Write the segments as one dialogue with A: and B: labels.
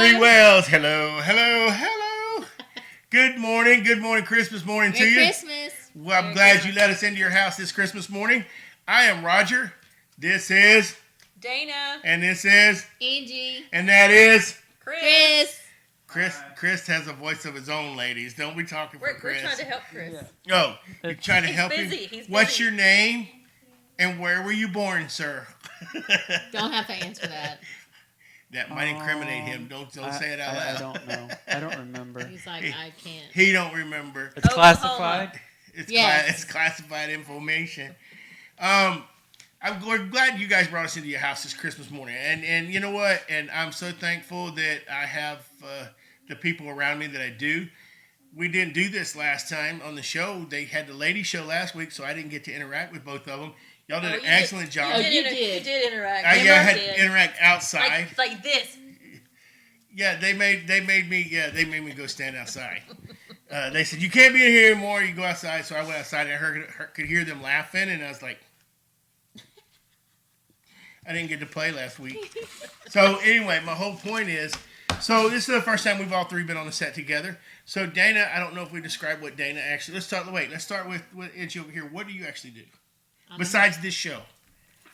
A: Three Wells. Hello, hello, hello. Good morning, Christmas morning to
B: Merry
A: you.
B: Christmas.
A: Well, I'm
B: Merry
A: glad
B: Christmas.
A: you let us into your house this Christmas morning. I am Roger. This is
C: Dana.
A: And this is
B: Angie.
A: And that is
B: Chris.
A: Chris has a voice of his own, ladies. Don't be talking for
C: We're
A: Chris.
C: trying to help Chris.
D: Yeah.
A: Oh, you're trying to
C: He's
A: help
C: busy.
A: him?
C: He's
A: What's
C: busy.
A: your name? And where were you born, sir?
B: Don't have to answer that.
A: That might incriminate him. Don't say it out loud.
D: I don't know. I don't remember.
B: He's like, I can't.
A: He don't remember.
D: It's classified.
A: It's classified information. We're glad you guys brought us into your house this Christmas morning. And you know what? And I'm so thankful that I have the people around me that I do. We didn't do this last time on the show. They had the lady show last week, so I didn't get to interact with both of them. Y'all did an excellent job.
B: Oh, you
C: You
B: did.
C: did interact.
A: I had
C: did.
A: to interact outside.
C: Like this.
A: Yeah, they made me go stand outside. They said you can't be in here anymore. You go outside. So I went outside and I could hear them laughing, and I was like, I didn't get to play last week. So anyway, my whole point is, so this is the first time we've all three been on the set together. So Dana, I don't know if we described what Dana actually. Let's start with Angie over here. What do you actually do besides this show?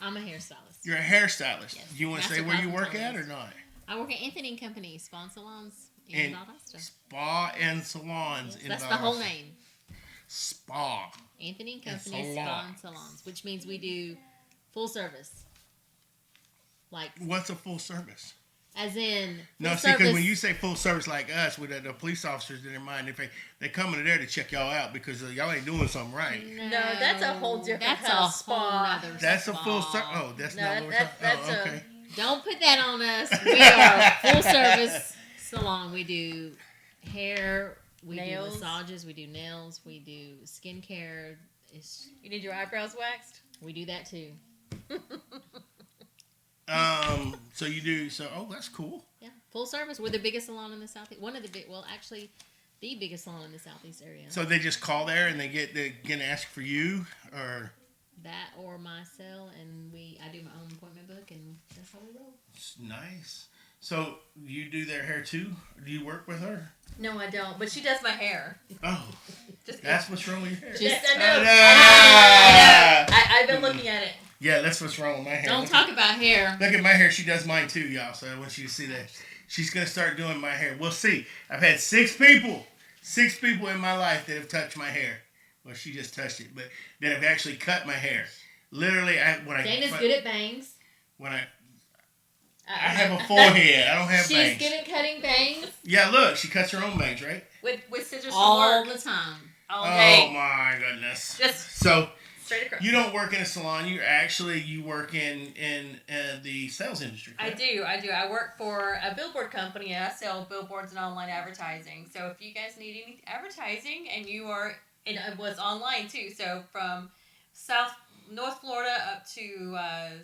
B: I'm a hairstylist.
A: You're a hairstylist.
B: Yes.
A: Do you want to say
B: Master
A: where you work
B: cosmetologist.
A: at or not?
B: I work at Anthony and Company Spa and Salons in Valdosta.
A: Spa and salons in
B: That's
A: Valdosta.
B: the whole name.
A: Spa.
B: Anthony and
A: And
B: Company
A: salon.
B: Spa and Salons, which means we do full service. Like,
A: What's a full service?
B: as in,
A: No,
B: full
A: see, because
B: service.
A: when you say full service like us, with the police officers in their mind, they come in there to check y'all out because y'all ain't doing something right.
B: No,
C: that's a whole different
B: That's
C: kind
B: a
C: of spa.
B: whole nother
A: That's a
B: spa.
A: full service. Oh, that's
C: No,
A: not what we're
C: that's-
A: talking.
C: that's
A: Oh,
C: a-
A: okay.
B: Don't put that on us. We are a full service salon. We do hair, we
C: Nails.
B: do massages, we do nails, we do skincare.
C: You need your eyebrows waxed?
B: We do that too.
A: So you do. So, oh, that's cool.
B: Yeah, full service. We're the biggest salon in the southeast. One of the big. Well, actually, the biggest salon in the southeast area.
A: So they just call there and they're gonna ask for you, or
B: That or my cell, and I do my own appointment book, and that's how we roll.
A: it's nice. So you do their hair too? Or do you work with her?
C: No, I don't. But she does my hair.
A: Oh,
C: Just
A: that's what's wrong with your hair.
B: Just-
C: Yes, I know.
A: Ah!
C: I've been looking at it.
A: Yeah, that's what's wrong with my hair.
B: Don't
A: Look
B: talk about hair.
A: Look at my hair. She does mine too, y'all. So I want you to see that. She's going to start doing my hair. We'll see. I've had six people in my life that have touched my hair. Well, she just touched it, but that have actually cut my hair. Literally,
B: Dana's good at bangs.
A: When I have a forehead. I don't have
B: She's
A: bangs.
B: good at cutting bangs
A: Yeah, look. She cuts her own bangs, right?
C: with scissors
B: all
C: from work.
B: the time.
C: All
A: Oh,
C: day.
A: my goodness.
C: Just
A: So,
C: straight across.
A: you don't work in a salon. You work in the sales industry,
C: I
A: correct?
C: do. I work for a billboard company and I sell billboards and online advertising. So if you guys need any advertising and you are, and it was online too. So from North Florida up to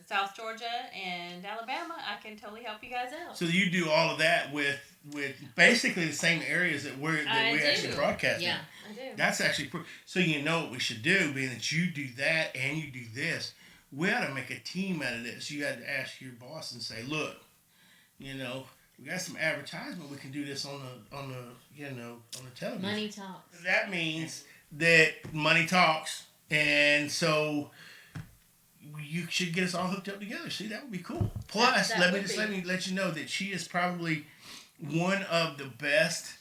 C: South Georgia and Alabama, I can totally help you guys out.
A: So you do all of that with basically the same areas that we
C: I
A: actually
C: do.
A: broadcast in.
B: Yeah.
C: I do.
A: That's actually so you know what we should do, being that you do that and you do this. We ought to make a team out of this. You got to ask your boss and say, look, we got some advertisement. We can do this on the television.
B: Money talks.
A: That means that money talks, and so you should get us all hooked up together. See, that would be cool. Plus,
C: That
A: let
C: would be.
A: me let you know that she is probably one of the best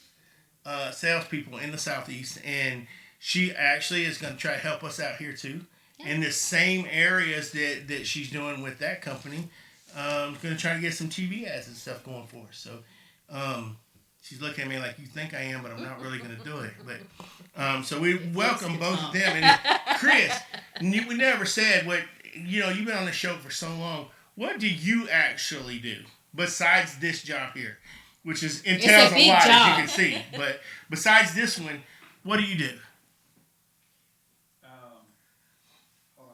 A: salespeople in the Southeast, and she actually is going to try to help us out here too, in the same areas that she's doing with that company. Going to try to get some TV ads and stuff going for us. So, she's looking at me like, you think I am, but I'm not really going to do it. But so we welcome both of them. And Chris, we never said what you've been on the show for so long. What do you actually do besides this job here, which entails a
B: big
A: lot,
B: job.
A: as you can see. But besides this one, what do you do?
D: Hold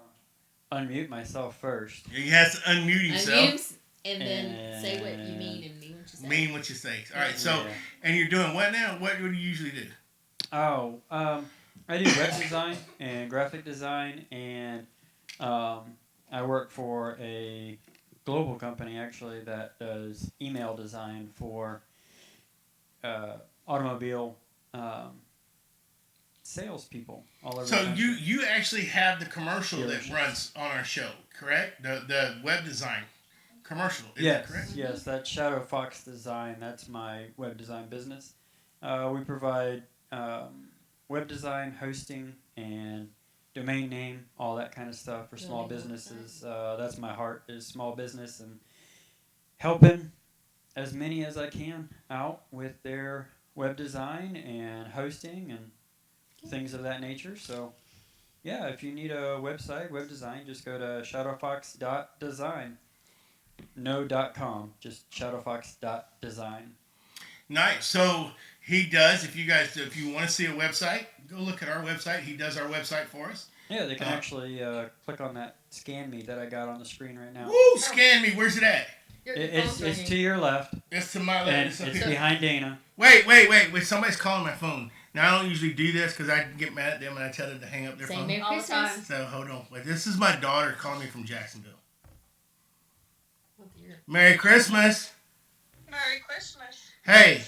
D: on. Unmute myself first.
A: He has to unmute himself.
B: Unmute and then say what you mean and mean what you say.
A: Mean what you say. All right. So,
D: Yeah.
A: and you're doing what now? What do you usually do?
D: Oh, I do web design and graphic design, and I work for a global company actually that does email design for automobile salespeople all over the
A: So
D: country.
A: you actually have the commercial that
D: Dealerships.
A: runs on our show, correct? The web design commercial. Is that
D: Yes,
A: correct?
D: yes, that's Shadow Fox Design. That's my web design business. We provide web design, hosting, and domain name, all that kind of stuff for small
B: Building
D: businesses. That's my heart is small business and helping as many as I can out with their web design and hosting and things of that nature. So yeah, if you need a website, web design, just go to shadowfox.design. No .com, just shadowfox.design.
A: Nice. So he does. If you want to see a website, go look at our website. He does our website for us.
D: Yeah, they can actually click on that scan me that I got on the screen right now.
A: Woo! Scan me. Where's it at?
D: It's to your left,
A: It's to my
D: and
A: left.
D: it's behind Dana.
A: Wait. Somebody's calling my phone. Now I don't usually do this because I get mad at them and I tell them to hang up their
B: Say
A: phone.
B: Merry
C: All the
B: Christmas.
C: time.
A: So hold on. Wait, this is my daughter calling me from Jacksonville.
C: What the year?
A: Merry Christmas.
E: Merry Christmas.
A: Hey.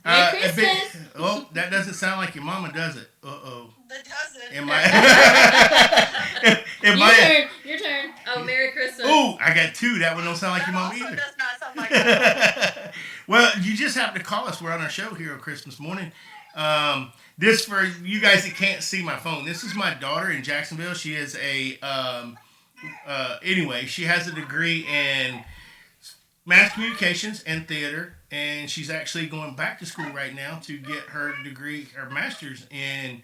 B: Merry
A: a bit-
B: Christmas.
A: oh, that doesn't sound like your mama, does it? Uh-oh.
E: That doesn't.
A: Am I? Am I?
B: Your turn.
C: Oh, Merry Christmas.
A: Ooh, I got two. That one don't sound like
E: That
A: your mama
E: also
A: either.
E: does not sound like that.
A: Well, you just happened to call us. We're on our show here on Christmas morning. This for you guys that can't see my phone. This is my daughter in Jacksonville. She is a anyway. She has a degree in mass communications and theater, and she's actually going back to school right now to get her degree, her master's in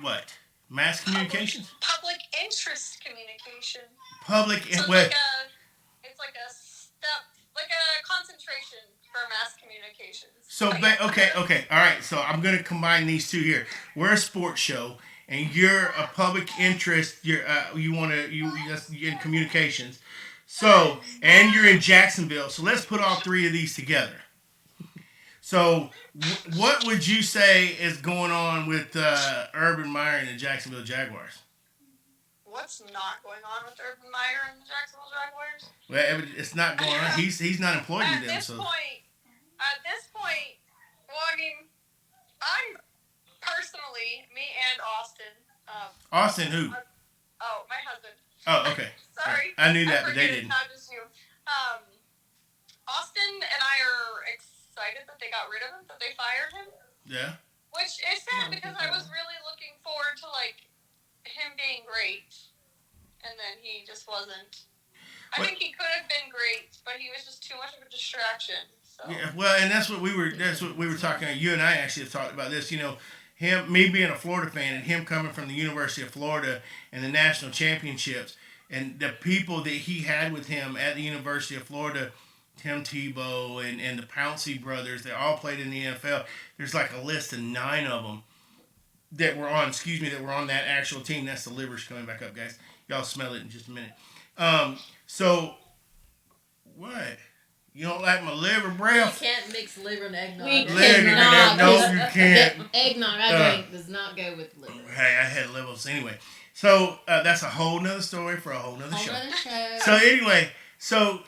A: what? Mass communications.
E: Public interest communication.
A: Public.
E: So it's
A: Well,
E: like a step, like a concentration for mass communications.
A: so okay, all right. So I'm gonna combine these two here. We're a sports show, and you're a public interest. You're you're in communications. So and you're in Jacksonville. So let's put all three of these together. So what would you say is going on with Urban Meyer and the Jacksonville Jaguars?
E: What's not going on with Urban Meyer and the Jacksonville Jaguars?
A: Well, it's not going on. He's not employed
E: At
A: with them.
E: this
A: So
E: point, well, I mean, I'm personally, me and Austin.
A: Austin, who?
E: Oh, my husband.
A: Oh, okay.
E: Sorry.
A: I knew that, but they
E: forget
A: didn't.
E: It's not just you. Austin and I are excited that they got rid of him, that they fired him.
A: Yeah.
E: Which is sad because I was really looking forward to him being great, and then he just wasn't. I think he could have been great, but he was just too much of a distraction. So.
A: Yeah, well, and that's what we were talking. You and I actually have talked about this. You know, me being a Florida fan, and him coming from the University of Florida and the national championships, and the people that he had with him at the University of Florida, Tim Tebow and the Pouncey brothers, they all played in the NFL. There's like a list of 9 of them that were on. That were on that actual team. That's the livers coming back up, guys. Y'all smell it in just a minute. So what? You don't like my liver
C: You
A: breath?
C: can't mix liver and eggnog.
B: We
A: Liver and
B: cannot.
A: no, you can't.
B: The eggnog I drink does not go with liver.
A: Hey, I had livers anyway. So that's a whole nother story for a whole nother show.
B: Whole other show.
A: So anyway, so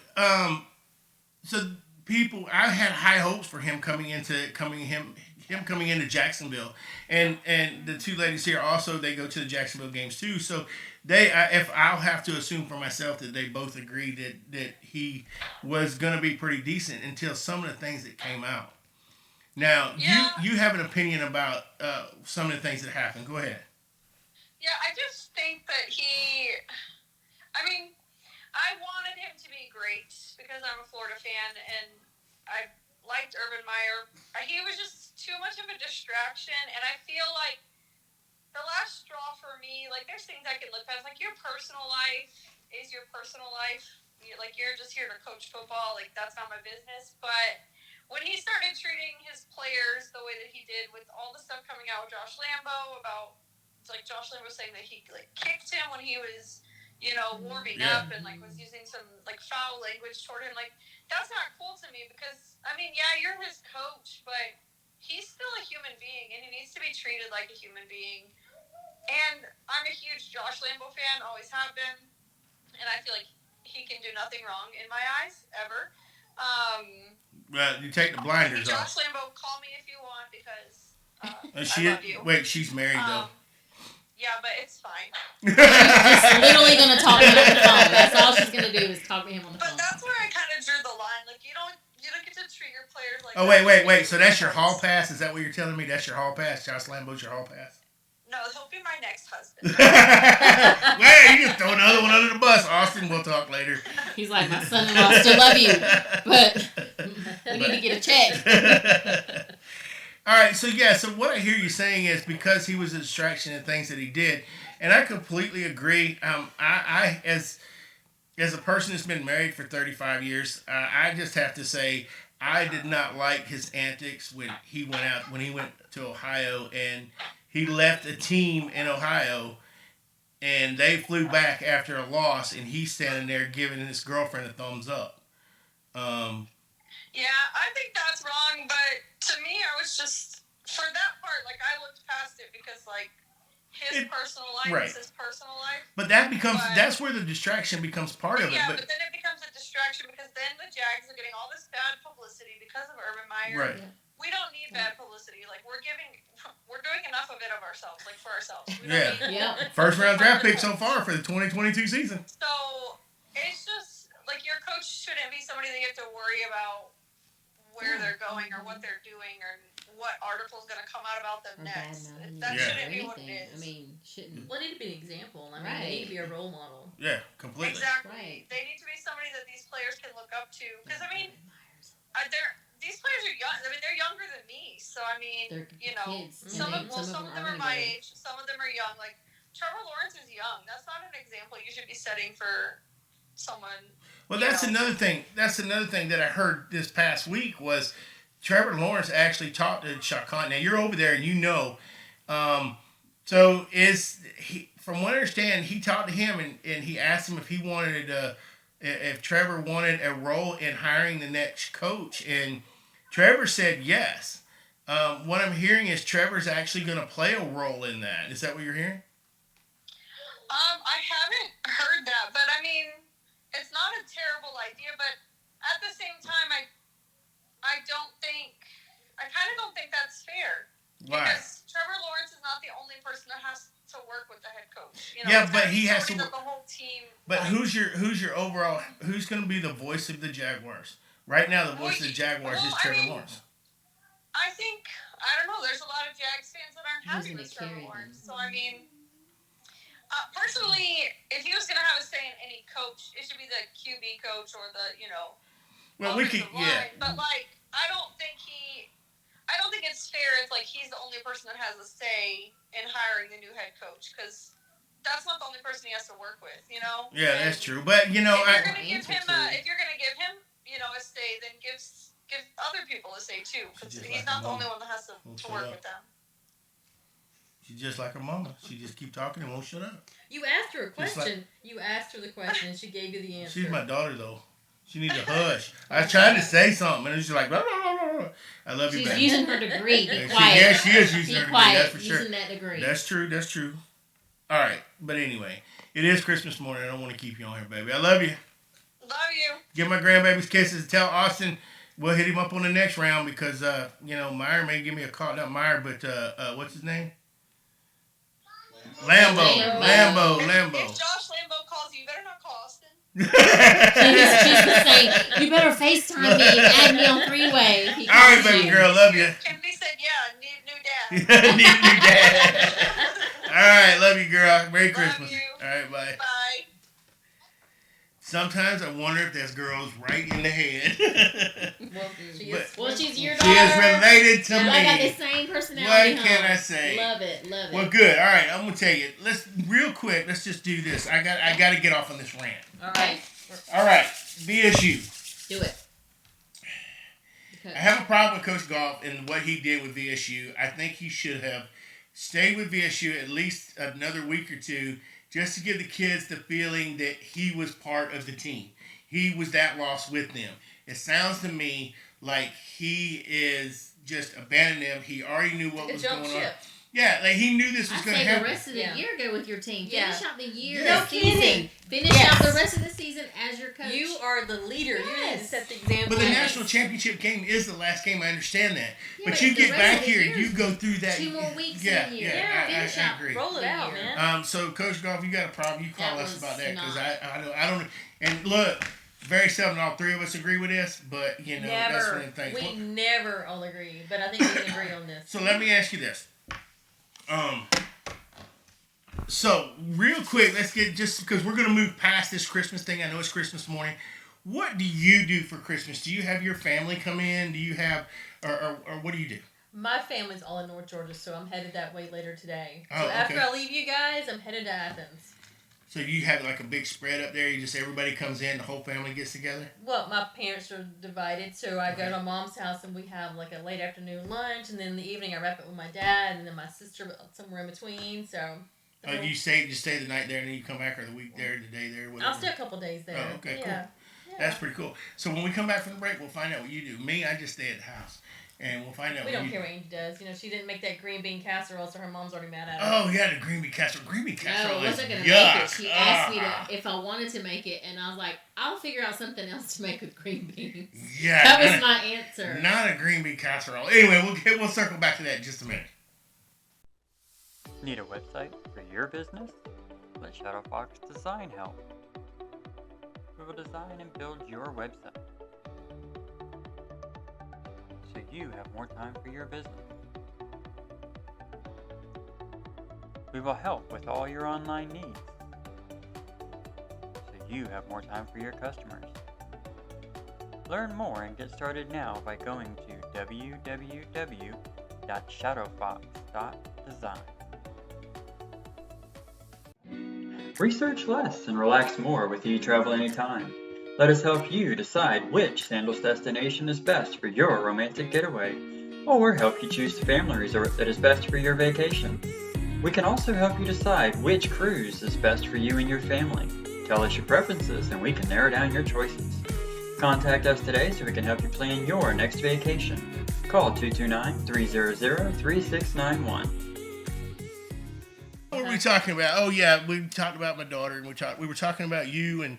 A: people, I had high hopes for him coming into Jacksonville, and the two ladies here also, they go to the Jacksonville games too. So if I'll have to assume for myself that they both agreed that he was gonna be pretty decent until some of the things that came out. Now
E: Yeah.
A: you have an opinion about some of the things that happened. Go ahead.
E: Yeah, I just think that I wanted him to be great because I'm a Florida fan and I liked Urban Meyer. He was just too much of a distraction, and I feel like the last straw for me, there's things I can look past, your personal life is your personal life. You're just here to coach football, that's not my business. But when he started treating his players the way that he did with all the stuff coming out with Josh Lambo about, Josh Lambo saying that he kicked him when he was, warming up and was using some foul language toward him. That's not cool to me because you're his coach, but he's still a human being and he needs to be treated like a human being. And I'm a huge Josh Lambo fan, always have been, and I feel like he can do nothing wrong in my eyes ever.
A: Well, you take the blinders off.
E: Josh Lambo, call me if you want because
A: She
E: I love you.
A: wait, she's married though.
E: Yeah, but it's fine.
B: She's just literally gonna talk to him on the phone. That's all she's gonna do is talk to him on the
E: But
B: phone.
E: that's where I kind of drew the line. Like you don't get to treat your players like.
A: Oh wait. So that's your hall pass? Is that what you're telling me? That's your hall pass? Josh Lambo's your hall pass?
E: No, he'll be my next husband.
A: Wait, you just throw another one under the bus, Austin. We'll talk later.
B: He's like, my son-in-law still love you, but we need to get a check.
A: All right, so what I hear you saying is because he was a distraction and things that he did, and I completely agree. I as a person that's been married for 35 years, I just have to say I did not like his antics when he went to Ohio and he left a team in Ohio and they flew back after a loss and he's standing there giving his girlfriend a thumbs up.
E: Yeah, I think that's wrong, but to me, I was just, for that part, like, I looked past it because, like, his personal life is his personal life.
A: But that's where the distraction becomes part of it.
E: Yeah, but then it becomes a distraction because then the Jags are getting all this bad publicity because of Urban Meyer.
A: Right.
B: Yeah.
E: We don't need bad publicity. Like, we're doing enough of it of ourselves, like, for ourselves. We
A: Yeah.
E: don't need
A: First round draft pick so far for the 2022 season.
E: So, it's just, like, your coach shouldn't be somebody that you have to worry about where they're going or what they're doing or what article's going to come out about them next. That shouldn't be what it is.
B: I mean, shouldn't.
C: Well, they need to be an example. I mean,
B: Right.
C: they need to be a role model.
A: Yeah, completely.
E: Exactly.
B: Right.
E: They need to be somebody that these players can look up to. Because, I mean, these players are young. I mean, they're younger than me. So, I mean,
B: They're kids.
E: some of them are my
B: underage.
E: age. Some of them are young. Like, Trevor Lawrence is young. That's not an example you should be setting for someone.
A: Well, that's another thing. That's another thing that I heard this past week was Trevor Lawrence actually talked to Shaq Khan. Now, you're over there and you know. So, from what I understand, he talked to him and he asked him if Trevor wanted a role in hiring the next coach. And Trevor said yes. What I'm hearing is Trevor's actually going to play a role in that. Is that what you're hearing?
E: I haven't heard that, but I mean, it's not a terrible idea, but at the same time, I kind of don't think that's fair.
A: Why?
E: Because Trevor Lawrence is not the only person that has to work with the head coach.
A: Yeah, but he has to.
E: The whole team.
A: But who's your overall? Who's going to be the voice of the Jaguars right now? The voice of the Jaguars is Trevor Lawrence.
E: I think I don't know. There's a lot of Jags fans that aren't happy with Trevor Lawrence. So I mean, personally, if he was going to have a say in any coach, it should be the QB coach or the
A: Well, we could,
E: line. But like, I don't think it's fair if like he's the only person that has a say in hiring the new head coach because that's not the only person he has to work with,
A: Yeah, that's true. But
E: if you're gonna give him a say, then give other people a say too because he's not the only one that has to work with them.
A: She's just like her mama. She just keep talking and won't shut up.
C: You asked her a question. You asked her the question, and she gave you the answer.
A: She's my daughter, though. She needs a hush. I was trying to say something, and she's like, blah, blah, blah, blah. I love you,
B: She's
A: baby.
B: using her degree. Be quiet.
A: Yeah, she is using her degree.
B: Quiet.
A: That's for sure.
B: Using that degree.
A: That's true. All right. But anyway, it is Christmas morning. I don't want to keep you on here, baby. I love you.
E: Love you.
A: Give my grandbabies kisses. Tell Austin we'll hit him up on the next round because, Meyer may give me a call. Not Meyer, but what's his name? Lambo.
E: If Josh Lambo calls you, better not call Austin.
B: She's just saying, you better FaceTime me and add me on three-way. All
A: right, baby girl. Love you.
E: Kennedy said, yeah, need a new dad.
A: Need a new dad. All right. Love you, girl. Merry Christmas.
E: You.
A: All right. Bye.
E: Bye.
A: Sometimes I wonder if this girl's right in the head.
B: Well, she's your
A: She
B: daughter.
A: is related to me.
B: I got the same personality.
A: What can I say?
B: Love it.
A: Well, good. All right, I'm gonna tell you. Let's just do this. I got to get off on this rant. All right. VSU.
B: Do it.
A: I have a problem with Coach Goff and what he did with VSU. I think he should have stayed with VSU at least another week or two, just to give the kids the feeling that he was part of the team. He was that lost with them. It sounds to me like he is just abandoning them. He already knew what was going on. Yeah, like he knew this was
B: I
A: going to
B: say the
A: happen.
B: rest of the
C: Yeah.
B: year go with your team.
C: Yeah.
B: Finish out the year,
A: Yeah.
B: the season. Finish
C: Yes.
B: out the rest of the season as your coach.
C: You are the leader. You need to
B: Yes.
C: set the example.
A: But the
B: Yes.
A: national championship game is the last game. I understand that.
B: Yeah,
A: but you
B: the
A: get
B: rest
A: back
B: of the
A: here,
B: year
A: you
B: is
A: go through that.
B: 2 more weeks
A: Yeah,
B: in a year.
A: yeah,
B: Finish
A: I
B: out.
A: agree.
C: Roll it
B: the
C: out,
B: year.
C: man.
A: So Coach Golf, you got a problem? You call
B: That
A: us
B: was
A: about that because
B: not-
A: I don't. And look, very seldom all three of us agree with this, but you know that's one
C: Never.
A: of the things.
C: We never all agree, but I think we can agree on this.
A: So let me ask you this. So real quick, let's get just because we're gonna move past this Christmas thing. I know it's Christmas morning. What do you do for Christmas? Do you have your family come in? Do you have, or what do you do?
C: My family's all in North Georgia, so I'm headed that way later today.
A: Oh,
C: So after
A: okay.
C: I leave you guys, I'm headed to Athens.
A: So you have like a big spread up there. You just everybody comes in, the whole family gets together.
C: Well, my parents are divided, so I
A: Okay.
C: go to mom's house and we have like a late afternoon lunch, and then in the evening I wrap it with my dad, and then my sister somewhere in between. So
A: Oh, you stay the night there, and then you come back, or the week there, the day there, whatever.
C: I'll stay a couple days there.
A: Oh, okay, cool.
C: Yeah.
A: That's pretty cool. So when we come back from the break, we'll find out what you do. Me, I just stay at the house, and we'll find out.
C: We
A: what
C: don't
A: you
C: care
A: do.
C: what Angie does. You know, she didn't make that green bean casserole, so her mom's already mad at her.
A: Oh yeah, the green bean casserole. Green bean
B: No,
A: casserole
B: I wasn't
A: is
B: gonna
A: yuck.
B: make it. She asked me to if I wanted to make it, and I was like, I'll figure out something else to make with green beans.
A: Yeah,
B: That was my answer.
A: not a green bean casserole. Anyway, we'll circle back to that in just a minute.
D: Need a website for your business? Let Shadow Fox Design help. We will design and build your website so you have more time for your business. We will help with all your online needs so you have more time for your customers. Learn more and get started now by going to www.shadowfox.design. Research less and relax more with eTravel Anytime. Let us help you decide which Sandals destination is best for your romantic getaway, or help you choose the family resort that is best for your vacation. We can also help you decide which cruise is best for you and your family. Tell us your preferences and we can narrow down your choices. Contact us today so we can help you plan your next vacation. Call 229-300-3691.
A: What were we talking about? Oh yeah, we talked about my daughter, and we were talking about you and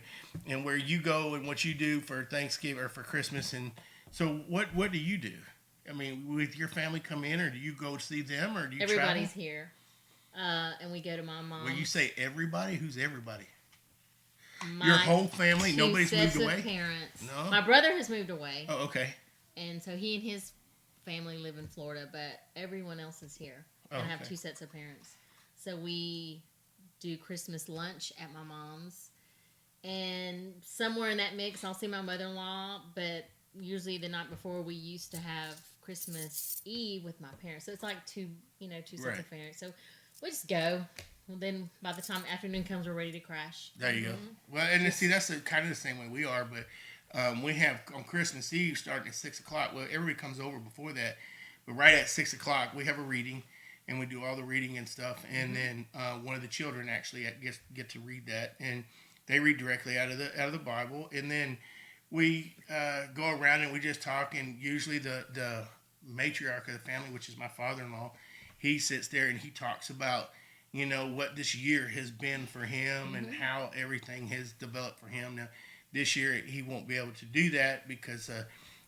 A: where you go and what you do for Thanksgiving or for Christmas. And so, what do you do? I mean, with your family come in, or do you go see them, or do you
B: Everybody's
A: travel?
B: here, and we go to my mom.
A: When you say everybody, who's everybody?
B: My
A: Your whole family?
B: two
A: Nobody's
B: sets
A: moved
B: of
A: away?
B: Parents.
A: No?
B: My brother has moved away,
A: Oh, okay.
B: and so he and his family live in Florida, but everyone else is here.
A: Oh,
B: And I have
A: okay.
B: 2 sets of parents. So we do Christmas lunch at my mom's, and somewhere in that mix, I'll see my mother-in-law. But usually the night before, we used to have Christmas Eve with my parents. So it's like two sets
A: Right.
B: of parents. So we just go. Well, then by the time afternoon comes, we're ready to crash.
A: There you go. Well, and see, that's kind of the same way we are, but we have on Christmas Eve starting at 6:00. Well, everybody comes over before that, but right at 6:00 we have a reading, and we do all the reading and stuff, and then one of the children actually get to read that, and they read directly out of the Bible, and then we go around and we just talk, and usually the matriarch of the family, which is my father-in-law, he sits there and he talks about what this year has been for him and how everything has developed for him. Now, this year he won't be able to do that because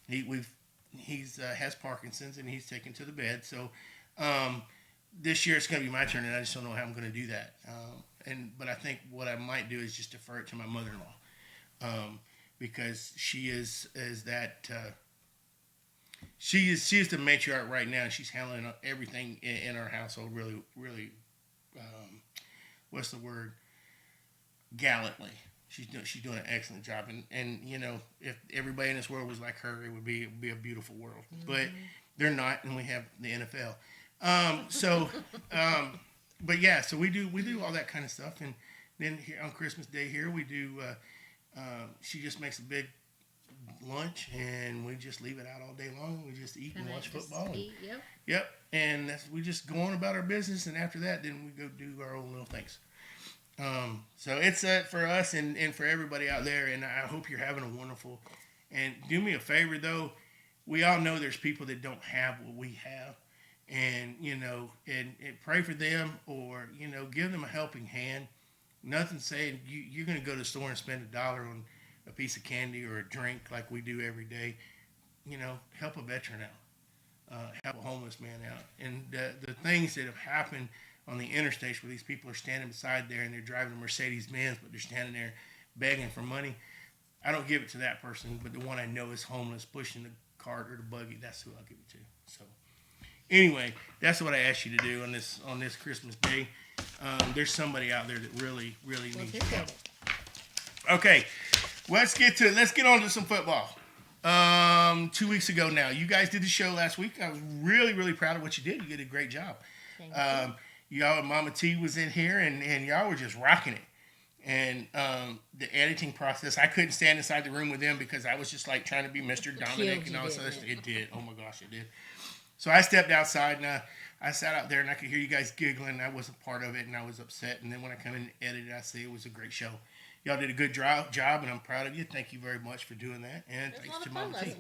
A: he's has Parkinson's and he's taken to the bed. So this year it's going to be my turn, and I just don't know how I'm going to do that. But I think what I might do is just defer it to my mother-in-law because she is that. She is the matriarch right now. She's handling everything in our household really, really. What's the word? Gallantly. She's doing an excellent job, and if everybody in this world was like her, it would be a beautiful world. But they're not, and we have the NFL. But yeah, so we do all that kind of stuff, and then here on Christmas Day here we do. She just makes a big lunch, and we just leave it out all day long. We just eat and watch football. Yep, and we just go on about our business, and after that, then we go do our own little things. So it's for us and for everybody out there, and I hope you're having a wonderful. And do me a favor though, we all know there's people that don't have what we have, and and pray for them, or give them a helping hand. Nothing saying you're going to go to the store and spend $1 on a piece of candy or a drink like we do every day. Help a veteran out, help a homeless man out, and the things that have happened on the interstates where these people are standing beside there and they're driving a Mercedes Benz, but they're standing there begging for money. I don't give it to that person, but the one I know is homeless, pushing the cart or the buggy. That's who I'll give it to. So, anyway, that's what I asked you to do on this Christmas Day. There's somebody out there that really, really needs your help. Okay, let's get on to some football. 2 weeks ago now, you guys did the show last week. I was really, really proud of what you did. You did a great job.
B: Thank you.
A: Y'all and Mama T was in here, and y'all were just rocking it. And the editing process, I couldn't stand inside the room with them because I was just like trying to be Mr. Dominic and all this other stuff. It did. Oh my gosh, it did. So I stepped outside and I sat out there and I could hear you guys giggling. I wasn't part of it and I was upset. And then when I come in and edit it, I say it was a great show. Y'all did a good job and I'm proud of you. Thank you very much for doing that. And thanks to Mama T.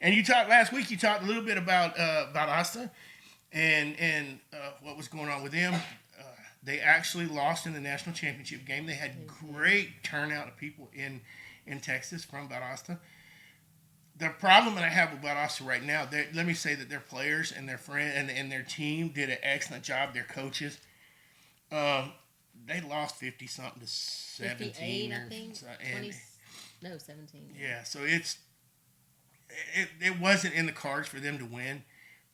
A: And you talked last week. You talked a little bit about Asta and what was going on with them. They actually lost in the national championship game. They had great turnout of people in Texas from Valdosta. The problem that I have with Valdosta right now, let me say that their players and their friend and their team did an excellent job. Their coaches, they lost 50-something to 17.
B: 58, I think. 17.
A: Yeah, so it wasn't in the cards for them to win.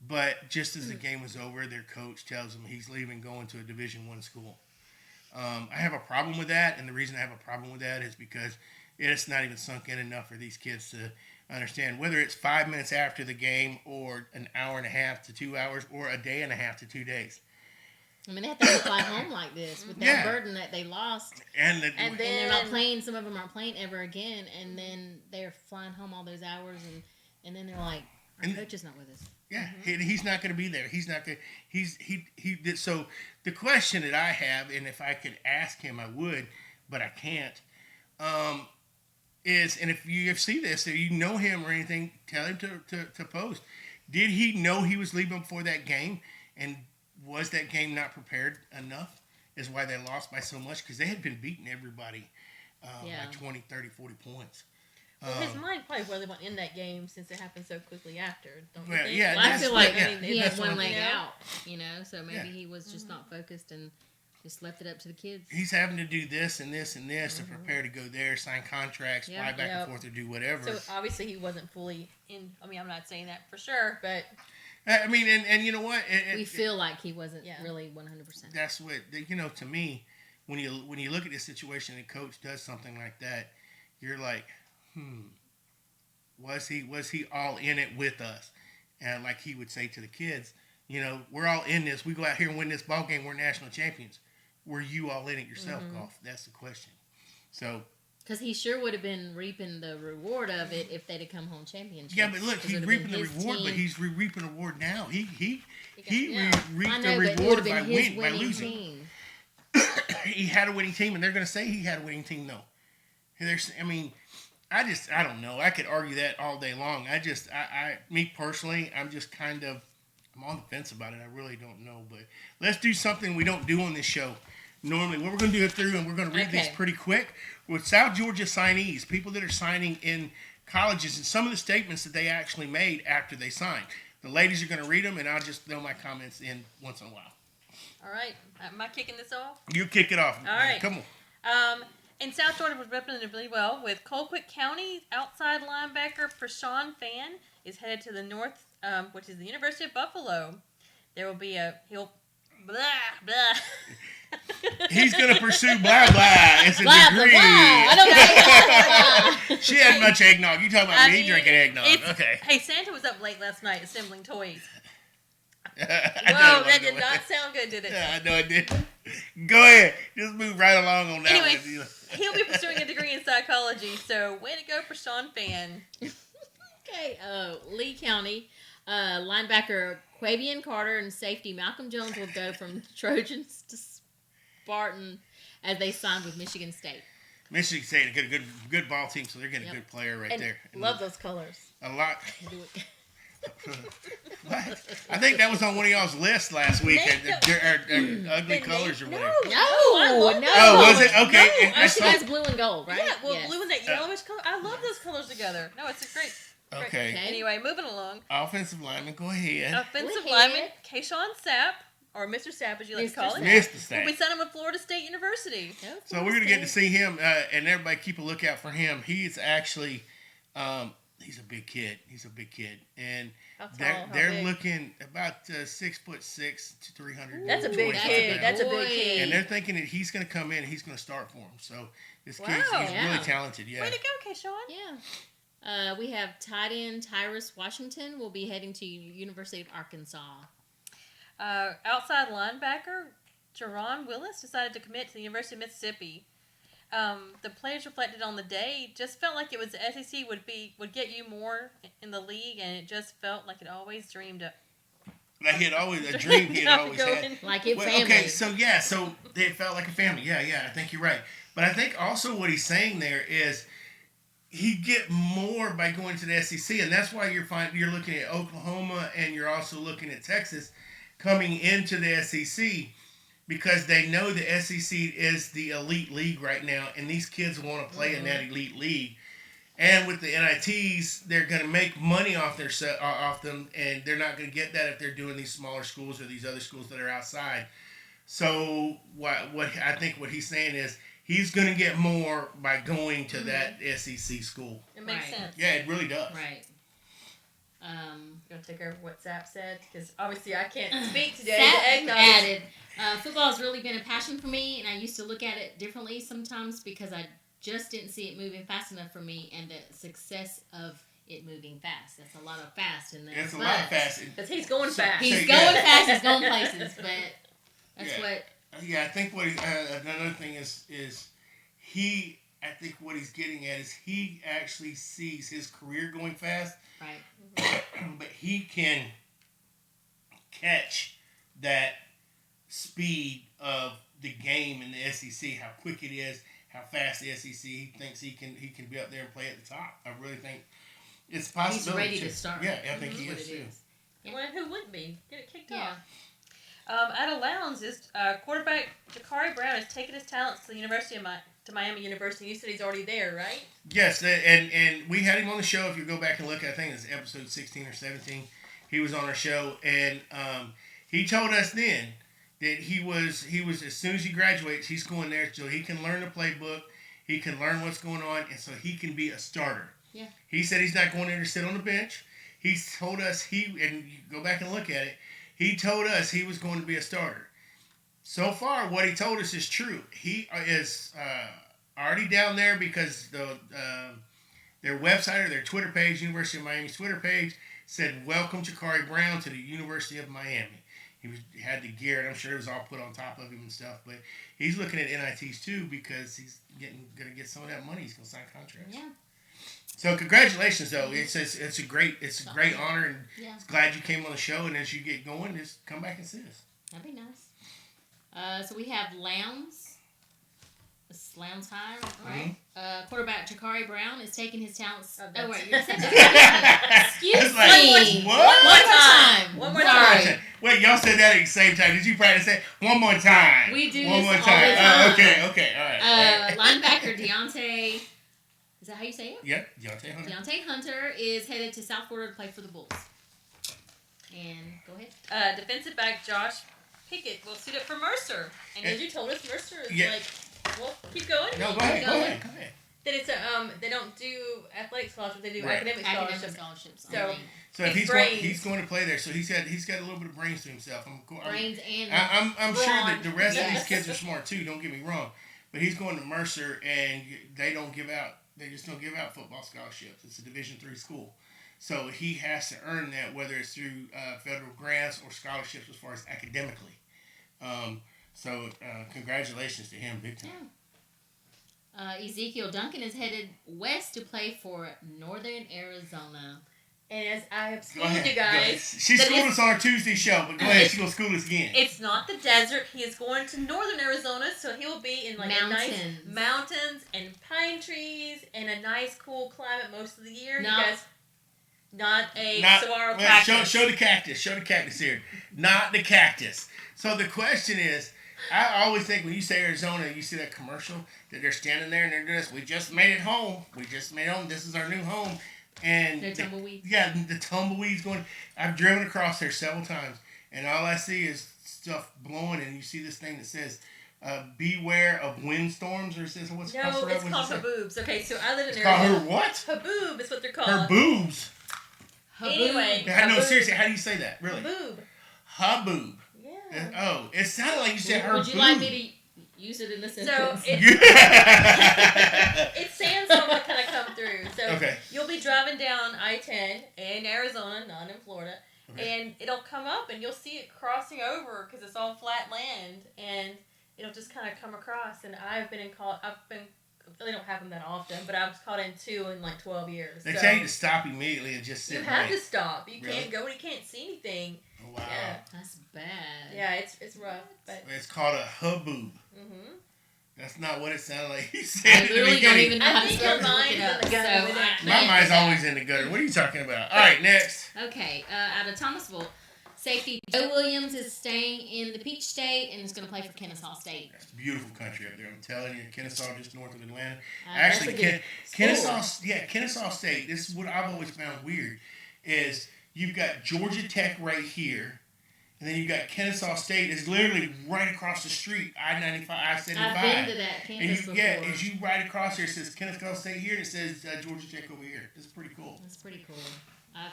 A: But just as the game was over, their coach tells them he's leaving, going to a Division I school. I have a problem with that, and the reason I have a problem with that is because it's not even sunk in enough for these kids to understand. Whether it's 5 minutes after the game, or an hour and a half to 2 hours, or a day and a half to 2 days.
B: I mean, they have to fly home like this with that burden that they lost,
C: and
B: they're not playing. Some of them aren't playing ever again, and then they're flying home all those hours, and then they're like, our coach is not with us.
A: Yeah, he's not going to be there. He's not going. So the question that I have, and if I could ask him, I would, but I can't. Is, and if you see this, if you know him or anything, tell him to post. Did he know he was leaving before that game, and was that game not prepared enough? Is why they lost by so much, because they had been beating everybody by 20, 30, 40 points.
C: Well, his mind probably really went in that game since it happened so quickly after. Don't you think?
A: Yeah,
B: I feel like
C: he
B: had one leg out, so maybe he was just not focused and just left it up to the kids.
A: He's having to do this and this and this to prepare to go there, sign contracts, fly back and forth, or do whatever.
C: So obviously he wasn't fully in. I mean, I'm not saying that for sure, but
A: I mean, and you know what?
B: We feel like he wasn't really 100%.
A: That's what to me, when you look at this situation and coach does something like that, you're like, was he all in it with us? And like he would say to the kids, we're all in this. We go out here and win this ball game. We're national champions. Were you all in it yourself, Golf? That's the question. So,
B: because he sure would have been reaping the reward of it if they'd have come home champions.
A: Yeah, but look, he's reaping the reward, but he's reaping the reward now. He reaped the reward by losing. He had a winning team, and they're going to say he had a winning team, though. I don't know. I could argue that all day long. Me personally, I'm on the fence about it. I really don't know. But let's do something we don't do on this show. Normally, what we're going to do it through, and we're going to read these pretty quick, with South Georgia signees, people that are signing in colleges, and some of the statements that they actually made after they signed. The ladies are going to read them, and I'll just throw my comments in once in a while.
C: All right. Am I kicking this off?
A: You kick it off.
C: All right.
A: Come on.
C: And South Georgia was represented really well with Colquitt County outside linebacker Prashawn Fan is headed to the north, which is the University of Buffalo. There will be he'll blah blah.
A: He's going to pursue blah blah. It's a
B: blah,
A: degree.
B: Blah, blah. I don't
A: She had much eggnog. You talking about me drinking eggnog? Okay.
C: Hey, Santa was up late last night assembling toys.
A: Whoa,
C: that did not sound good, did it?
A: Yeah, I know it did. Go ahead. Just move right along on that
C: anyway,
A: one.
C: He'll be pursuing a degree in psychology, so way to go for Sean Fan.
B: Okay, Lee County, linebacker Quavian Carter and safety Malcolm Jones will go from Trojans to Spartan as they signed with Michigan State.
A: Michigan State got a good ball team, so they're getting a good player right there.
C: Love those colors.
A: A lot. What? I think that was on one of y'all's lists last week. Ugly colors or whatever.
B: No,
C: I love
B: no.
A: Oh, was it? Okay.
C: No,
A: and
B: Oh,
A: I
B: she
A: saw-
B: likes blue and gold, right?
C: Yeah, well,
B: Yes.
C: blue and that yellowish color. I love those colors together. No, it's a great.
A: Okay.
B: Okay.
C: Anyway, moving along.
A: Offensive lineman, go ahead.
C: Offensive
B: Go
C: lineman
B: ahead.
C: Kayshawn Sapp, or Mr. Sapp as you like to
B: Mr.
C: call him,
B: Sapp.
A: Missed the
C: will be
A: stat.
C: sent him with Florida State University.
B: Go
A: So
B: for
A: we're gonna
B: it,
A: get to
B: Steve.
A: see him, and everybody keep a lookout for him. He is actually, he's a big kid. He's a big kid, and
C: How tall?
A: they're
C: How
A: they're
C: big?
A: looking about 6'6" to 300.
C: That's a big
B: That's a
C: kid.
B: big
C: That's a
B: boy.
C: big kid.
A: And they're thinking that he's going to come in and he's going to start for him. So this
C: Wow.
A: kid's he's
B: Yeah.
A: really talented. Yeah.
C: Way to go, Kayshawn.
B: Yeah. We have tight end Tyrus Washington will be heading to University of Arkansas.
C: Outside linebacker Jerron Willis decided to commit to the University of Mississippi. The players reflected on the day just felt like it was the SEC would get you more in the league, and it just felt like it always dreamed of.
A: Like he had always a dream he had always had.
B: Like it
A: Well,
B: family.
A: okay, so they felt like a family. Yeah, I think you're right. But I think also what he's saying there is he'd get more by going to the SEC, and that's why you're looking at Oklahoma and you're also looking at Texas coming into the SEC because they know the SEC is the elite league right now, and these kids want to play in that elite league. And with the NITs, they're going to make money off them, and they're not going to get that if they're doing these smaller schools or these other schools that are outside. So what I think what he's saying is he's going to get more by going to that SEC school.
C: It makes
B: Right.
C: sense.
A: Yeah, it really does.
B: Right.
C: You want to take over what Sapp said? Because obviously I can't speak today.
B: Sapp
C: The eggnog
B: added, football has really been a passion for me, and I used to look at it differently sometimes because I just didn't see it moving fast enough for me, and the success of it moving fast. That's a lot of fast in there.
A: It's a lot of fast.
C: Because he's going fast.
B: He's
A: So,
B: going
A: yeah.
B: fast. He's going places, but that's
A: Yeah.
B: what.
A: Yeah, I think what another thing is he. I think what he's getting at is he actually sees his career going fast,
B: Right.
A: but he can catch that speed of the game in the SEC, how quick it is, how fast the SEC. He thinks he can be up there and play at the top. I really think it's a possibility.
B: He's ready to start.
A: Yeah, I think
B: That's
A: he
B: what
A: is
B: it
A: too.
B: is. Yeah.
C: Well, who wouldn't be? Get it kicked
B: Yeah.
C: off. Out of Lowndes, is quarterback Jakari Brown has taken his talents to the University of to Miami University. You said he's already there, right?
A: Yes, and we had him on the show. If you go back and look, I think it's episode 16 or 17. He was on our show, and he told us then that he was as soon as he graduates, he's going there so he can learn the playbook, he can learn what's going on, and so he can be a starter.
B: Yeah.
A: He said he's not going there to sit on the bench. He told us and you go back and look at it. He told us he was going to be a starter. So far, what he told us is true. He is already down there because their website or their Twitter page, University of Miami's Twitter page, said, "Welcome Jakari Brown to the University of Miami." He had the gear, and I'm sure it was all put on top of him and stuff. But he's looking at NITs too because he's going to get some of that money. He's going to sign contracts.
B: Yeah.
A: So congratulations, though. It's a great honor, and
B: Yeah.
A: glad you came on the show. And as you get going, just come back and see us.
B: That'd be nice. So we have Lowndes. It's Lowndes High, right? Quarterback Jakari Brown is taking his talents.
C: Oh,
B: Wait,
C: that's-
B: excuse
A: It's
B: me.
A: like, what?
B: One more time.
C: One more
B: Sorry.
C: time.
A: Wait, y'all said that at the same time. Did you practice that? One more time.
B: We do
A: One
B: this
A: more
B: all
A: time.
B: the time.
A: Okay, all right.
B: Linebacker Deontay. Is that how you say it?
A: Yep, Deontay Hunter.
B: Deontay Hunter is headed to South Florida to play for the Bulls. And go ahead.
C: Defensive back Josh Pickett will suit up for Mercer. And as you told us, Mercer is
A: Yeah.
C: well, keep going.
A: No, go ahead.
C: That it's they don't do athletic scholarships, they do
A: Right.
C: academic
B: Academic
C: scholarships.
B: scholarships.
C: So-
B: only.
A: So if
C: His
A: he's going to play there, so he's got a little bit of brains to himself.
B: Brains and
A: I'm sure that
B: brawn.
A: the rest of these
B: Yes.
A: kids are smart too. Don't get me wrong, but he's going to Mercer, and they just don't give out football scholarships. It's a Division III school, so he has to earn that, whether it's through federal grants or scholarships as far as academically. So congratulations to him, big time.
B: Ezekiel Duncan is headed west to play for Northern Arizona.
C: And as I have
A: Go
C: schooled
A: ahead.
C: you
A: Go ahead.
C: guys,
A: She
C: that
A: schooled
C: is-
A: us on our Tuesday show, but go ahead. She's going to school us again.
C: it's not the desert. He is going to northern Arizona, so he will be in like a nice
B: Mountains.
C: mountains and pine trees and a nice cool climate most of the year.
B: No.
C: You guys, not a
A: Not,
C: saguaro
A: well,
C: cactus.
A: show the cactus. Show the cactus here. Not the cactus. So the question is, I always think when you say Arizona, you see that commercial that they're standing there and they're doing this. We just made it home. We just made it home. This is our new home. And
B: No tumbleweeds.
A: yeah, the tumbleweeds going. I've driven across there several times, and all I see is stuff blowing. And you see this thing that says, "Beware of windstorms," or it says what's
C: No,
A: across the road?
C: it's called haboobs. Okay, so I live in
A: It's called
C: Arizona.
A: her what?
C: Haboob is what they're called.
A: Her boobs.
C: Anyway,
A: No,
C: haboob.
A: seriously, how do you say that? Really?
C: Haboob.
A: Haboob.
C: Yeah.
A: Oh, it sounded like you said her
B: Would you
A: boob.
B: like me to use it in the sentence?
C: So it's sandstorm that kind of come through. So
A: Okay.
C: you'll be driving down I-10 in Arizona, not in Florida,
A: Okay.
C: and it'll come up and you'll see it crossing over because it's all flat land, and it'll just kind of come across. And I've been really don't happen that often, but I was caught in 2 in like 12 years.
A: They
C: so
A: tell you to stop immediately and just sit.
C: you have
A: right.
C: to stop. You
A: Really?
C: can't go. You can't see anything.
A: Oh, wow.
C: Yeah.
B: That's bad.
C: Yeah, it's rough, but.
A: It's called a haboob.
C: Mhm.
A: That's not what it sounded like. You
B: I
A: said at the
B: literally don't
A: beginning.
B: even know
C: I
B: how to
C: think
B: spell
C: your
B: it. Look
C: mind's
B: it
C: in
B: up.
C: the gutter
B: So
C: with
B: I
C: that.
A: My
B: can't
A: mind's
B: do that.
A: always in the gutter. What are you talking about? All right, next.
B: Okay, out of Thomasville, safety Joe Williams is staying in the Peach State and is going to play for Kennesaw State.
A: That's a beautiful country up there. I'm telling you, Kennesaw, just north of Atlanta.
B: That's
A: Actually,
B: a good
A: Kennesaw,
B: school.
A: Kennesaw State. This is what I've always found weird, is you've got Georgia Tech right here, and then you've got Kennesaw State. It's literally right across the street, I-95, I-75.
B: I've been to that
A: And
B: campus
A: you,
B: before.
A: as you ride across here, it says Kennesaw State here, and it says Georgia Tech over here. It's pretty cool.
B: That's pretty cool. I've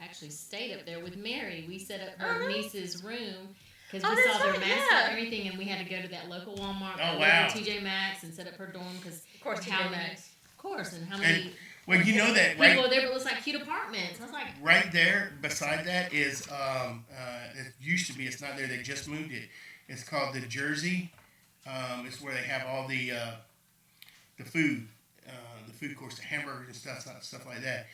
B: actually stayed up there with Mary. We set up
C: Oh,
B: her
C: really?
B: niece's room because
C: Oh,
B: we
C: that's
B: saw their
C: right,
B: mascot
C: yeah.
B: and everything, and we had to go to that local Walmart,
A: Oh,
B: go
A: wow.
B: to TJ Maxx, and set up her dorm because
C: Of course,
B: how
C: TJ
B: many-
C: Maxx.
B: Of course, and how many
A: Well, you know that
B: people
A: right,
B: are there, but it looks like cute apartments. I was like,
A: right there beside that is it used to be. It's not there. They just moved it. It's called the Jersey. It's where they have all the food, the food course, the hamburgers and stuff like that.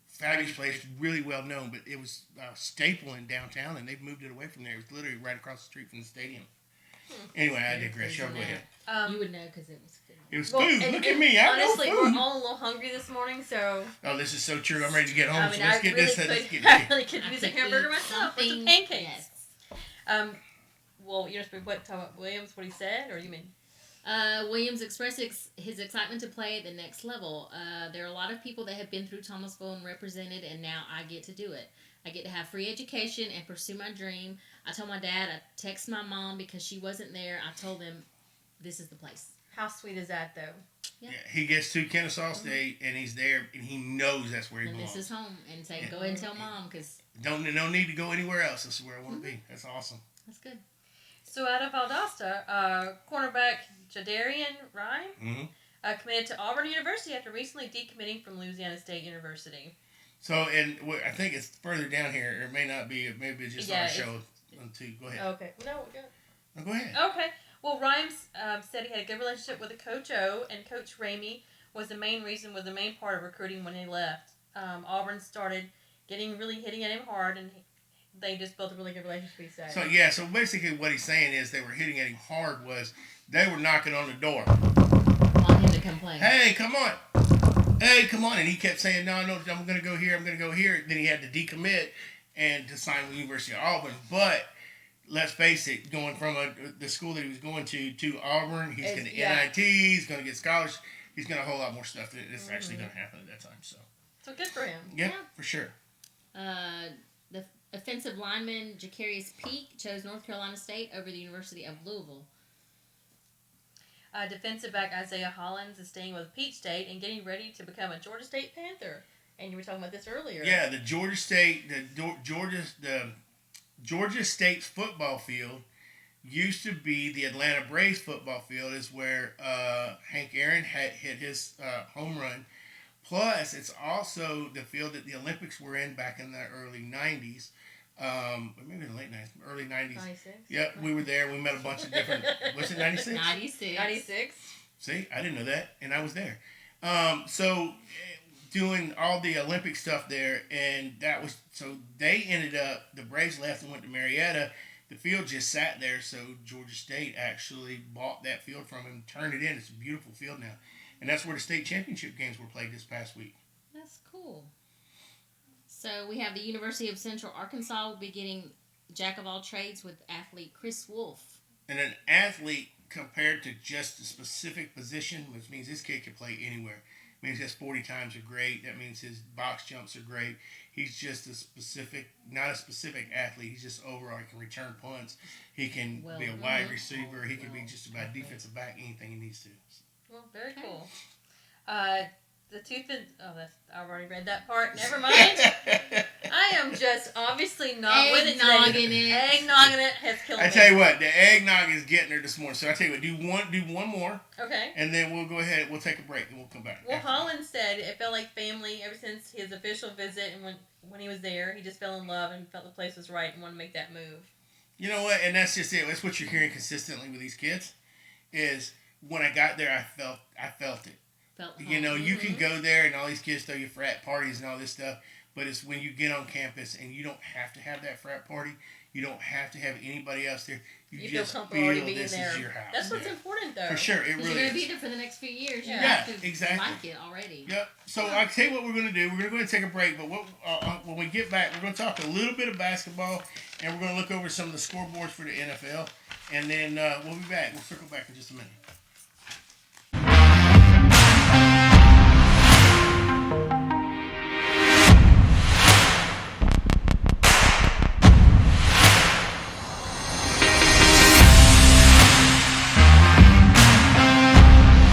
A: Fabulous place, really well known, but it was a staple in downtown, and they've moved it away from there. It was literally right across the street from the stadium. Anyway, I digress. Y'all go ahead.
B: you would know because it was good.
A: It was
C: Well,
A: food.
C: and-
A: Look at me. I
C: Honestly,
A: know
C: we're
A: food.
C: all a little hungry this morning, so
A: Oh, this is so true. I'm ready to get home.
C: I mean,
A: so let's
C: I
A: get
C: really
A: this.
C: could,
A: Let's get
C: I
A: this.
C: really could
B: I
C: use a
B: could
C: hamburger
B: eat
C: myself with some
B: something-
C: pancakes.
B: Yes.
C: Well, you're supposed to talk about Williams, what he said, or you mean?
B: Williams expressed his excitement to play at the next level. There are a lot of people that have been through Thomasville and represented, and now I get to do it. I get to have free education and pursue my dream. I told my dad, I texted my mom because she wasn't there. I told them, this is the place.
C: How sweet is that, though?
A: Yeah, he gets to Kennesaw State, and he's there, and he knows that's where he
B: And
A: belongs.
B: this is home. And say,
A: Yeah.
B: go ahead and tell mom because
A: No need to go anywhere else. This is where I want to be. That's awesome.
B: that's good.
C: So out of Valdosta, cornerback Jadarian Rhyme
A: Mm-hmm.
C: committed to Auburn University after recently decommitting from Louisiana State University.
A: So, and I think it's further down here. It may not be. Maybe it's just
C: Yeah,
A: on
C: it's-
A: the show. Too. Go ahead.
C: Okay. No, good.
A: No, go ahead.
C: Okay. Well, Rhymes said he had a good relationship with the Coach O, and Coach Ramey was the main part of recruiting when he left. Auburn started hitting at him hard, and they just built a really good relationship, he said.
A: So yeah. So basically, what he's saying is they were hitting at him hard. Was they were knocking on the door.
B: Want him to come play.
A: Hey, come on. Hey, come on. And he kept saying, no, I'm going to go here. I'm going to go here. Then he had to decommit and to sign with the University of Auburn. But let's face it, going from the school that he was going to Auburn, he's going to NIT, he's going to get scholarships. He's going to a whole lot more stuff that's actually going to happen at that time. So
C: good for him.
A: yeah, for sure.
B: The offensive lineman Jacarius Peak chose North Carolina State over the University of Louisville.
C: Defensive back Isaiah Hollins is staying with Peach State and getting ready to become a Georgia State Panther. And you were talking about this earlier.
A: Yeah, the Georgia State's football field used to be the Atlanta Braves football field. Is where Hank Aaron had hit his home run. Plus, it's also the field that the Olympics were in back in the early '90s. Maybe in the late '90s, early '90s.
C: 96.
A: Yep, we were there. We met a bunch of different. Was it '96?
B: 96.
C: 96.
A: See, I didn't know that, and I was there. So doing all the Olympic stuff there, and that was so they ended up. The Braves left and went to Marietta. The field just sat there, so Georgia State actually bought that field from him, turned it in. It's a beautiful field now, and that's where the state championship games were played this past week.
B: That's cool. So we have the University of Central Arkansas will be getting Jack of all trades with athlete Chris Wolf.
A: And an athlete compared to just a specific position, which means this kid can play anywhere. It means his 40 times are great. That means his box jumps are great. He's just not a specific athlete. He's just overall. He can return punts. He can be a wide receiver. He can be just about defensive back, anything he needs to.
C: Well, very cool. The tooth and I've already read that part. Never mind. I am just obviously not with it today. Eggnogging it has killed me.
A: I tell you what, the eggnog is getting there this morning. So I tell you what, do one more.
C: Okay.
A: And then we'll go ahead. We'll take a break and we'll come back.
C: Well, Holland said it felt like family ever since his official visit, and when he was there, he just fell in love and felt the place was right and wanted to make that move.
A: You know what? And that's just it. That's what you're hearing consistently with these kids. Is when I got there, I felt it. You know, you can go there and all these kids throw you frat parties and all this stuff, but it's when you get on campus and you don't have to have that frat party. You don't have to have anybody else there. You just
C: feel comfortable already being
A: this
C: there.
A: is your house.
C: That's what's important, though.
A: For sure, it really
B: You're going
A: is.
B: to be there for the next few years. You
A: Yeah,
B: have to
A: exactly.
B: like it already.
A: Yep. So I'll tell you what we're going to do. We're going to go ahead and take a break, but when we get back, we're going to talk a little bit of basketball, and we're going to look over some of the scoreboards for the NFL, and then we'll be back. We'll circle back in just a minute.